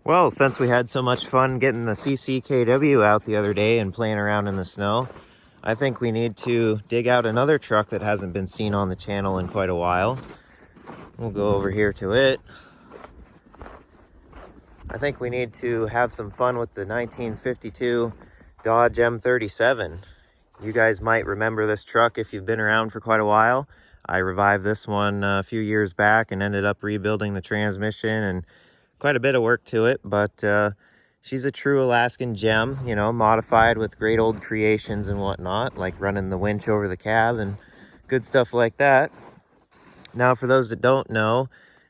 Well, since we had so much fun getting the CCKW out the other day and playing around in the snow, I think we need to dig out another truck that hasn't been seen on the channel in quite a while. We'll go over here to it. I think we need to have some fun with the 1952 Dodge M37. You guys might remember this truck if you've been around for quite a while. I revived this one a few years back and ended up rebuilding the transmission and quite a bit of work to it, but she's a true Alaskan gem, you know, modified with great old creations and whatnot, like running the winch over the cab and good stuff like that. Now, for those that don't know,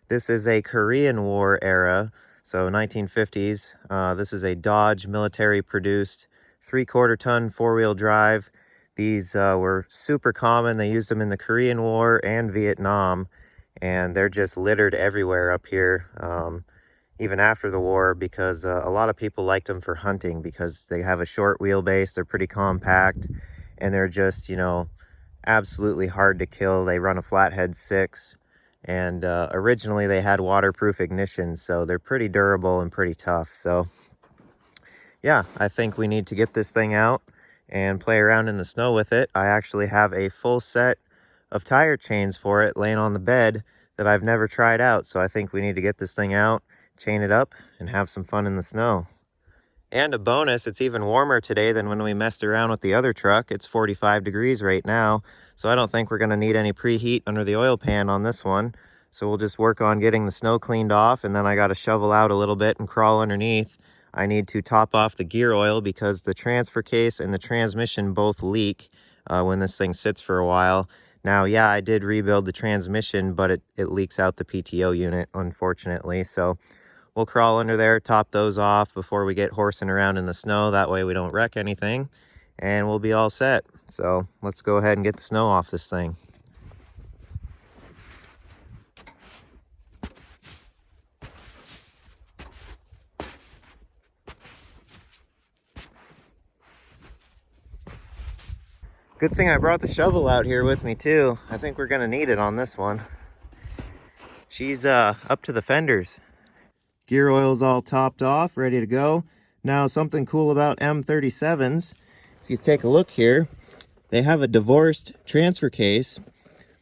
this is a Korean War era, so 1950s. This is a Dodge military-produced 3/4 ton four-wheel drive. These were super common. They used them in the Korean War and Vietnam, and they're just littered everywhere up here. Even after the war, because a lot of people liked them for hunting because they have a short wheelbase, they're pretty compact, and they're just, you know, absolutely hard to kill. They run a flathead 6, and originally they had waterproof ignition, so they're pretty durable and pretty tough. So yeah, I think we need to get this thing out and play around in the snow with it. I actually have a full set of tire chains for it laying on the bed that I've never tried out, so I think we need to get this thing out, chain it up, and have some fun in the snow. And a bonus, it's even warmer today than when we messed around with the other truck. It's 45 degrees right now, so I don't think we're going to need any preheat under the oil pan on this one. So we'll just work on getting the snow cleaned off, and then I got to shovel out a little bit and crawl underneath. I need to top off the gear oil because the transfer case and the transmission both leak when this thing sits for a while. Now, yeah, I did rebuild the transmission, but it leaks out the PTO unit, unfortunately. So we'll crawl under there, top those off before we get horsing around in the snow. That way we don't wreck anything, and we'll be all set. So let's go ahead and get the snow off this thing. Good thing I brought the shovel out here with me too. I think we're gonna need it on this one. She's up to the fenders. Gear oil's all topped off, ready to go. Now, something cool about M37s, if you take a look here, they have a divorced transfer case,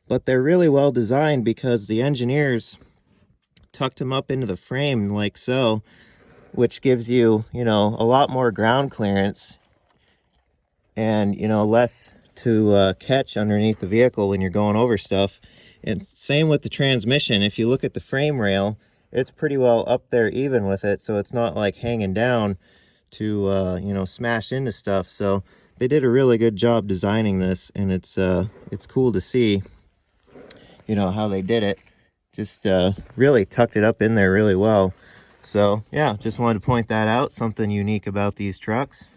but they're really well designed because the engineers tucked them up into the frame like so, which gives you, you know, a lot more ground clearance and, you know, less to catch underneath the vehicle when you're going over stuff. And same with the transmission. If you look at the frame rail, it's pretty well up there even with it, so it's not like hanging down to you know, smash into stuff. So they did a really good job designing this, and it's cool to see, you know, how they did it. Just really tucked it up in there really well. So yeah, just wanted to point that out, something unique about these trucks.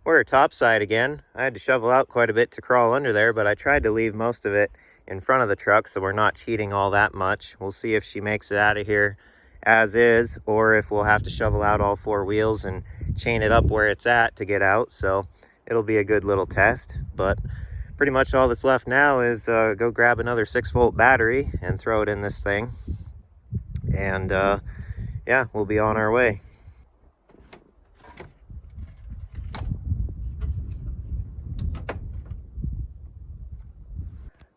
We're topside again. I had to shovel out quite a bit to crawl under there, but I tried to leave most of it in front of the truck so we're not cheating all that much. We'll see if she makes it out of here as is, or if we'll have to shovel out all 4 wheels and chain it up where it's at to get out. So it'll be a good little test, but pretty much all that's left now is go grab another 6-volt battery and throw it in this thing, and yeah, we'll be on our way.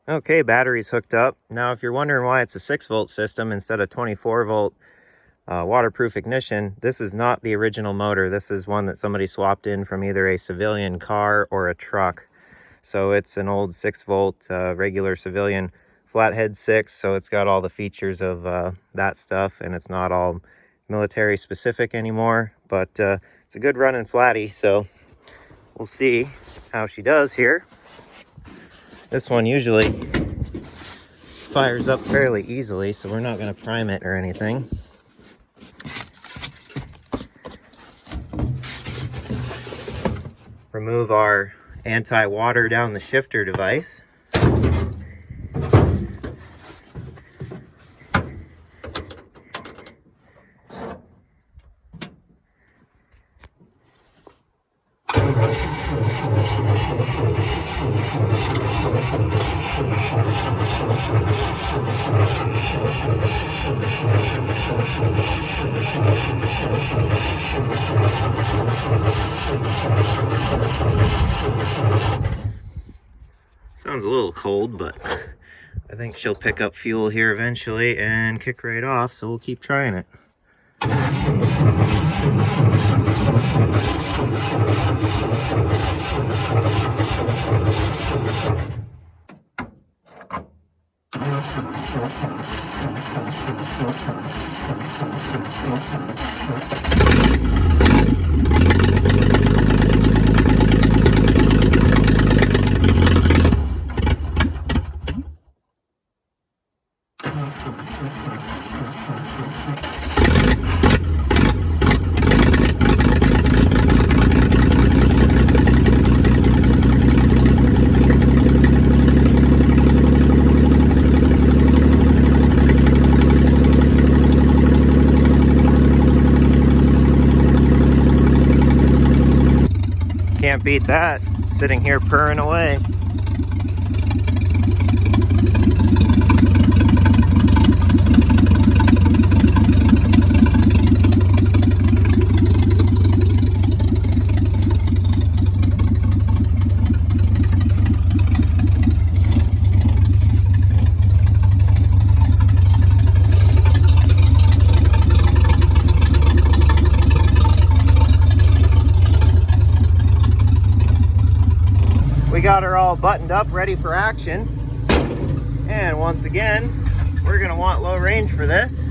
Okay, battery's hooked up. Now, if you're wondering why it's a 6-volt system instead of 24-volt waterproof ignition, this is not the original motor. This is one that somebody swapped in from either a civilian car or a truck. So it's an old 6-volt regular civilian flathead 6, so it's got all the features of that stuff, and it's not all military specific anymore, but it's a good running flatty, so we'll see how she does here. This one usually fires up fairly easily, so we're not going to prime it or anything. Remove our anti-water down the shifter device. Sounds a little cold, but I think she'll pick up fuel here eventually and kick right off, so we'll keep trying it. Can't beat that, sitting here purring away. We got her all buttoned up, ready for action. And once again, we're gonna want low range for this.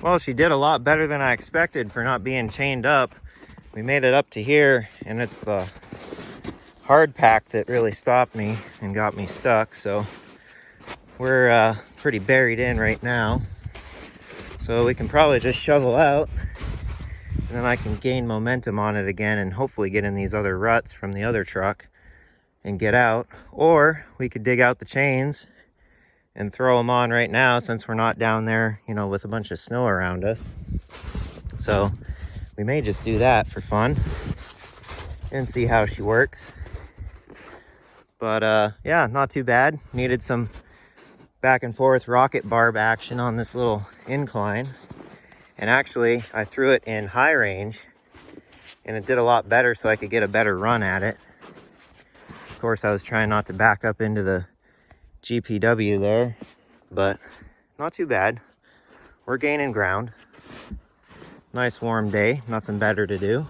Well, she did a lot better than I expected for not being chained up. We made it up to here, and it's the hard pack that really stopped me and got me stuck. So we're pretty buried in right now. So we can probably just shovel out, and then I can gain momentum on it again and hopefully get in these other ruts from the other truck and get out. Or we could dig out the chains and throw them on right now, since we're not down there, you know, with a bunch of snow around us. So we may just do that for fun and see how she works. But yeah, not too bad. Needed some back and forth rocket barb action on this little incline. And actually, I threw it in high range and it did a lot better, so I could get a better run at it. Of course, I was trying not to back up into the GPW there, but not too bad. We're gaining ground. Nice warm day, nothing better to do.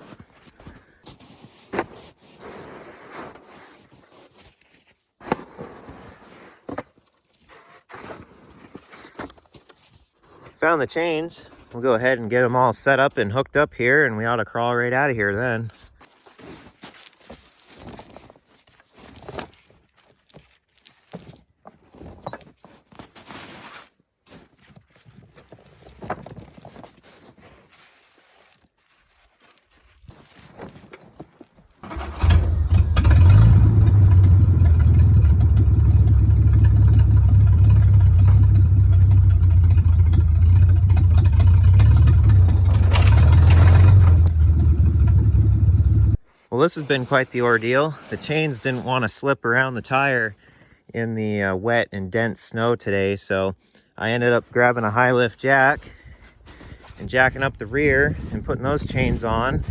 Found the chains. We'll go ahead and get them all set up and hooked up here, and we ought to crawl right out of here then. Well, this has been quite the ordeal. The chains didn't want to slip around the tire in the wet and dense snow today, so I ended up grabbing a high lift jack and jacking up the rear and putting those chains on.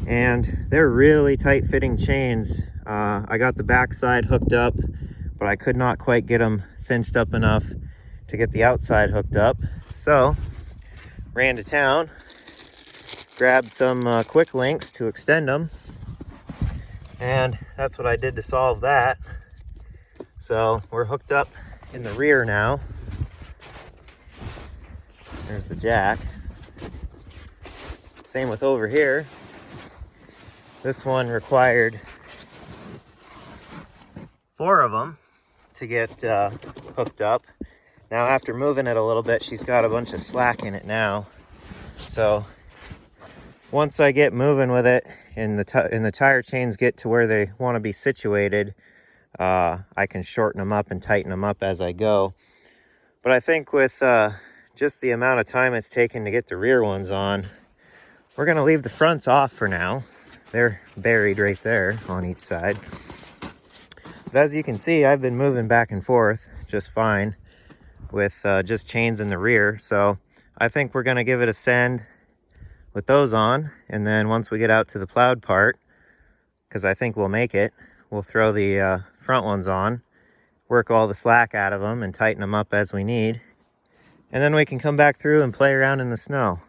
And they're really tight fitting chains. I got the backside hooked up, but I could not quite get them cinched up enough to get the outside hooked up. So ran to town, grabbed some quick links to extend them, and that's what I did to solve that. So we're hooked up in the rear now. There's the jack. Same with over here. This one required 4 of them to get hooked up. Now, after moving it a little bit, she's got a bunch of slack in it now. So once I get moving with it and the tire chains get to where they want to be situated, I can shorten them up and tighten them up as I go. But I think with just the amount of time it's taken to get the rear ones on, we're going to leave the fronts off for now. They're buried right there on each side. But as you can see, I've been moving back and forth just fine with just chains in the rear. So I think we're going to give it a send with those on, and then once we get out to the plowed part, because I think we'll make it, we'll throw the front ones on, work all the slack out of them and tighten them up as we need, and then we can come back through and play around in the snow.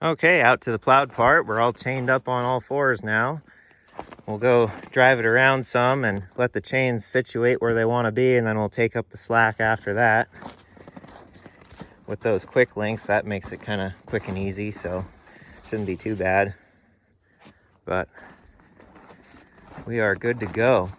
Okay, out to the plowed part. We're all chained up on all fours now. We'll go drive it around some and let the chains situate where they want to be, and then we'll take up the slack after that. With those quick links, that makes it kind of quick and easy, so shouldn't be too bad. But we are good to go.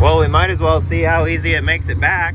Well, we might as well see how easy it makes it back.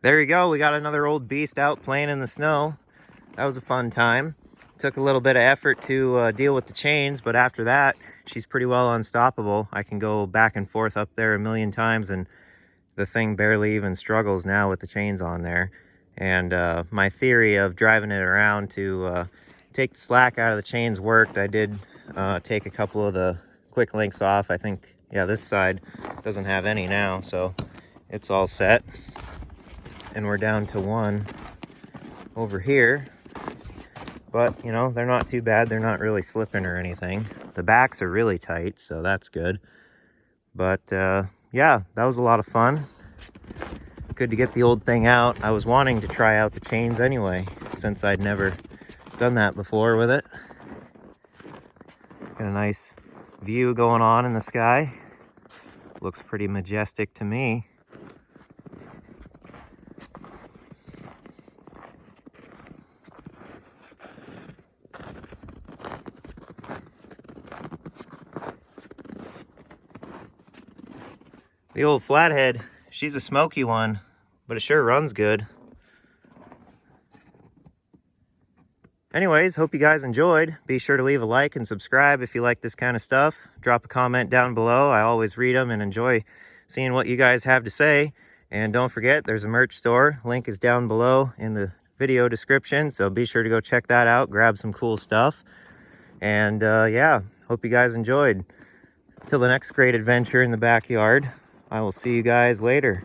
There you go, we got another old beast out playing in the snow. That was a fun time. Took a little bit of effort to deal with the chains, but after that, she's pretty well unstoppable. I can go back and forth up there a million times, and the thing barely even struggles now with the chains on there. And my theory of driving it around to take the slack out of the chains worked. I did take a couple of the quick links off. I think, yeah, this side doesn't have any now, so it's all set. And we're down to one. over here. But, you know, they're not too bad. They're not really slipping or anything. The backs are really tight, so that's good. But, yeah, that was a lot of fun. Good to get the old thing out. I was wanting to try out the chains anyway, since I'd never done that before with it. Got a nice view going on in the sky. Looks pretty majestic to me. The old flathead, she's a smoky one, but it sure runs good. Anyways, hope you guys enjoyed. Be sure to leave a like and subscribe if you like this kind of stuff. Drop a comment down below. I always read them and enjoy seeing what you guys have to say. And don't forget, there's a merch store. Link is down below in the video description, so be sure to go check that out. Grab some cool stuff. And yeah, hope you guys enjoyed. Till the next great adventure in the backyard, I will see you guys later.